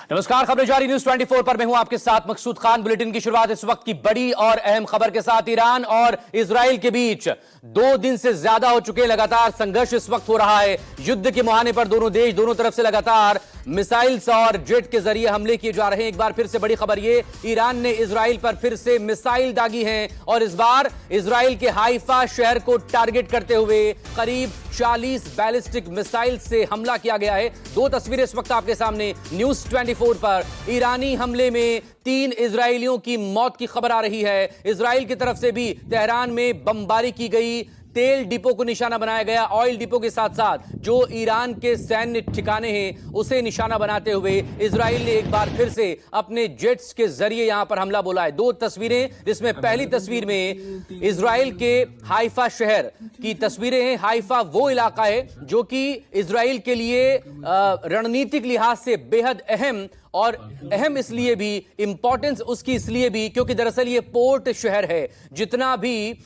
नमस्कार, खबरें जारी न्यूज 24 पर मैं हूं आपके साथ मकसूद खान। बुलेटिन की शुरुआत इस वक्त की बड़ी और अहम खबर के साथ। ईरान और इजराइल के बीच 2 दिन से ज्यादा हो चुके लगातार संघर्ष इस वक्त हो रहा है। युद्ध के मुहाने पर दोनों देश दोनों तरफ से लगातार मिसाइल्स और जेट के जरिए हमले किए जा रहे हैं। एक बार फिर से बड़ी खबर ये, ईरान ने इजराइल पर फिर से मिसाइल दागी हैं और इस बार इजराइल के हाइफा शहर को टारगेट करते हुए करीब 40 बैलिस्टिक मिसाइल से हमला किया गया है। 2 तस्वीरें इस वक्त आपके सामने न्यूज 24 पर। ईरानी हमले में 3 इजरायलियों की मौत की खबर आ रही है। इजराइल की तरफ से भी तेहरान में बमबारी की गई, तेल डिपो को निशाना बनाया गया। ऑयल डिपो के साथ साथ जो ईरान के सैन्य ठिकाने हैं उसे निशाना बनाते हुए इजराइल ने एक बार फिर से अपने जेट्स के जरिए यहां पर हमला बोला है। 2 तस्वीरें, जिसमें पहली तस्वीर में इजराइल के हाइफा शहर की तस्वीरें हैं। हाइफा वो इलाका है जो कि इजराइल के लिए रणनीतिक लिहाज से बेहद अहम, और अहम इसलिए भी, इंपॉर्टेंस उसकी इसलिए भी क्योंकि दरअसल ये पोर्ट शहर है। जितना भी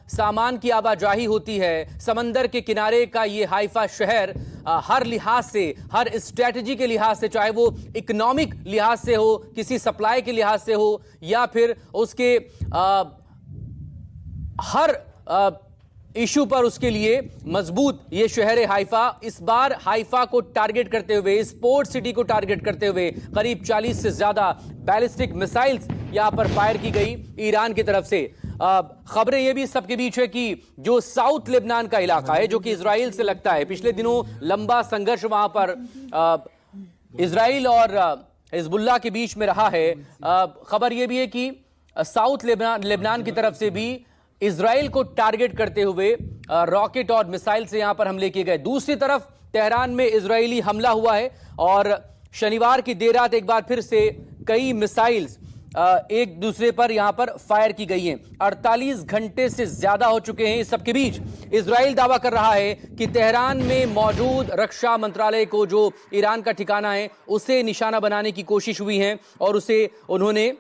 सामान की आवाजाही होती है समंदर के किनारे का ये हाइफा शहर हर लिहाज से, हर स्ट्रेटजी के लिहाज से, चाहे वो इकोनॉमिक लिहाज से हो, किसी सप्लाई के लिहाज से हो, या फिर उसके हर इशू पर उसके लिए मजबूत ये शहर है हाइफा। इस बार हाइफा को टारगेट करते हुए, इस पोर्ट सिटी को टारगेट करते हुए करीब 40 से ज्यादा बैलिस्टिक मिसाइल्स यहां पर फायर की गई ईरान की तरफ से। खबरें ये भी सबके बीच है कि जो साउथ लेबनान का इलाका है जो कि इजराइल से लगता है, पिछले दिनों लंबा संघर्ष वहां पर इजराइल और हिजबुल्लाह के बीच में रहा है। खबर यह भी है कि साउथ लेबनान की तरफ से भी इजराइल को टारगेट करते हुए रॉकेट और मिसाइल से यहां पर हमले किए गए। दूसरी तरफ तेहरान में इजरायली हमला हुआ है और शनिवार की देर रात एक बार फिर से कई मिसाइल्स एक दूसरे पर यहां पर फायर की गई हैं। 48 घंटे से ज्यादा हो चुके हैं। इस सबके बीच इजराइल दावा कर रहा है कि तेहरान में मौजूद रक्षा मंत्रालय को, जो ईरान का ठिकाना है, उसे निशाना बनाने की कोशिश हुई है और उसे उन्होंने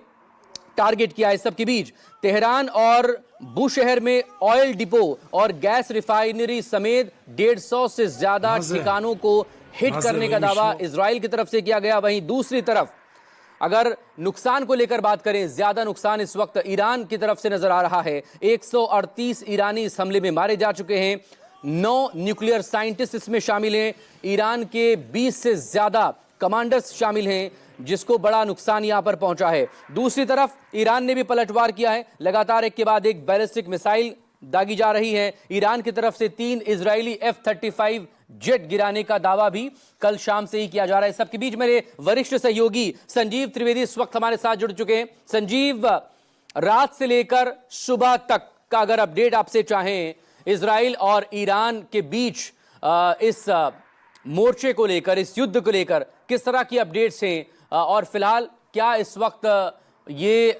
टारगेट किया। इस सबके बीच तेहरान और बुशहर में ऑयल डिपो और गैस रिफाइनरी समेत 150 से ज्यादा ठिकानों को हिट करने का दावा इजराइल की तरफ से किया गया। वहीं दूसरी तरफ अगर नुकसान को लेकर बात करें, ज्यादा नुकसान इस वक्त ईरान की तरफ से नजर आ रहा है। 138 ईरानी इस हमले में मारे जा चुके हैं। 9 न्यूक्लियर साइंटिस्ट इसमें शामिल हैं। ईरान के 20 से ज्यादा कमांडर्स शामिल हैं, जिसको बड़ा नुकसान यहां पर पहुंचा है। दूसरी तरफ ईरान ने भी पलटवार किया है। लगातार एक के बाद एक बैलिस्टिक मिसाइल दागी जा रही है। ईरान की तरफ से 3 इजरायली F-35 जेट गिराने का दावा भी कल शाम से ही किया जा रहा है। सबके बीच मेरे वरिष्ठ सहयोगी संजीव त्रिवेदी इस वक्त हमारे साथ जुड़ चुके हैं। संजीव, रात से लेकर सुबह तक का अगर अपडेट आपसे चाहें इजराइल और ईरान के बीच इस मोर्चे को लेकर, इस युद्ध को लेकर किस तरह की अपडेट्स हैं, और फिलहाल क्या इस वक्त ये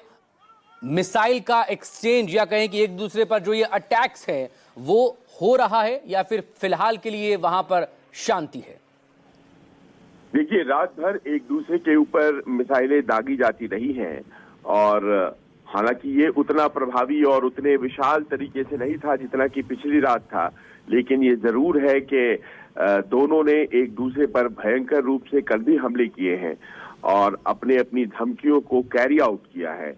मिसाइल का एक्सचेंज, या कहें कि एक दूसरे पर जो ये अटैक्स हैं वो हो रहा है, या फिर फिलहाल के लिए वहां पर शांति है? देखिए, रात भर एक दूसरे के ऊपर मिसाइलें दागी जाती रही हैं और हालांकि ये उतना प्रभावी और उतने विशाल तरीके से नहीं था जितना कि पिछली रात था, लेकिन ये जरूर है कि दोनों ने एक दूसरे पर भयंकर रूप से कल भी हमले किए हैं और अपनी धमकियों को कैरी आउट किया है।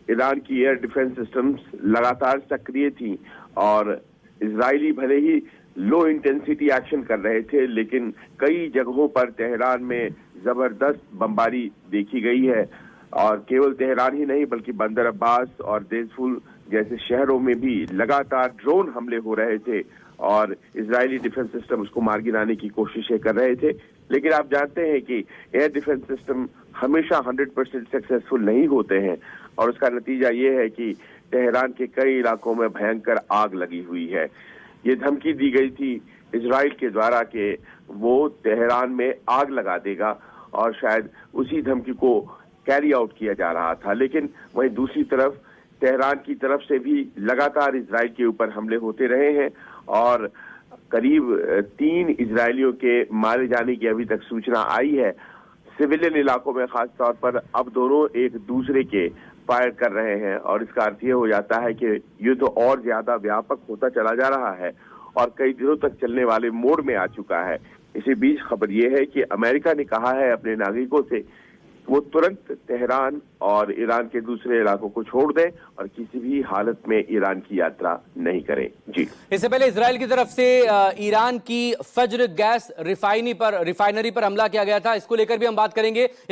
ईरान की एयर डिफेंस सिस्टम्स लगातार सक्रिय थी और इजरायली भले ही लो इंटेंसिटी एक्शन कर रहे थे, लेकिन कई जगहों पर तेहरान में जबरदस्त बमबारी देखी गई है। और केवल तेहरान ही नहीं बल्कि बंदर अब्बास और देजफुल जैसे शहरों में भी लगातार ड्रोन हमले हो रहे थे और इजरायली डिफेंस सिस्टम उसको मार गिराने की कोशिशें कर रहे थे। लेकिन आप जानते हैं कि एयर डिफेंस सिस्टम हमेशा 100% सक्सेसफुल नहीं होते हैं और उसका नतीजा ये है कि तेहरान के कई इलाकों में भयंकर आग लगी हुई है। ये धमकी दी गई थी इजराइल के द्वारा कि वो तेहरान में आग लगा देगा और शायद उसी धमकी को कैरी आउट किया जा रहा था। लेकिन वहीं दूसरी तरफ तेहरान की तरफ से भी लगातार इजराइल के ऊपर हमले होते रहे हैं और करीब 3 इजरायलियों के मारे जाने की अभी तक सूचना आई है। सिविलियन इलाकों में खास तौर पर अब दोनों एक दूसरे के फायर कर रहे हैं और इसका अर्थ ये हो जाता है कि युद्ध और ज्यादा व्यापक होता चला जा रहा है और कई दिनों तक चलने वाले मोड में आ चुका है। इसी बीच खबर यह है कि अमेरिका ने कहा है अपने नागरिकों से वो तुरंत तेहरान और ईरान के दूसरे इलाकों को छोड़ दें और किसी भी हालत में ईरान की यात्रा नहीं करें। जी, इससे पहले इजराइल की तरफ से ईरान की फज्र गैस रिफाइनरी पर हमला किया गया था। इसको लेकर भी हम बात करेंगे।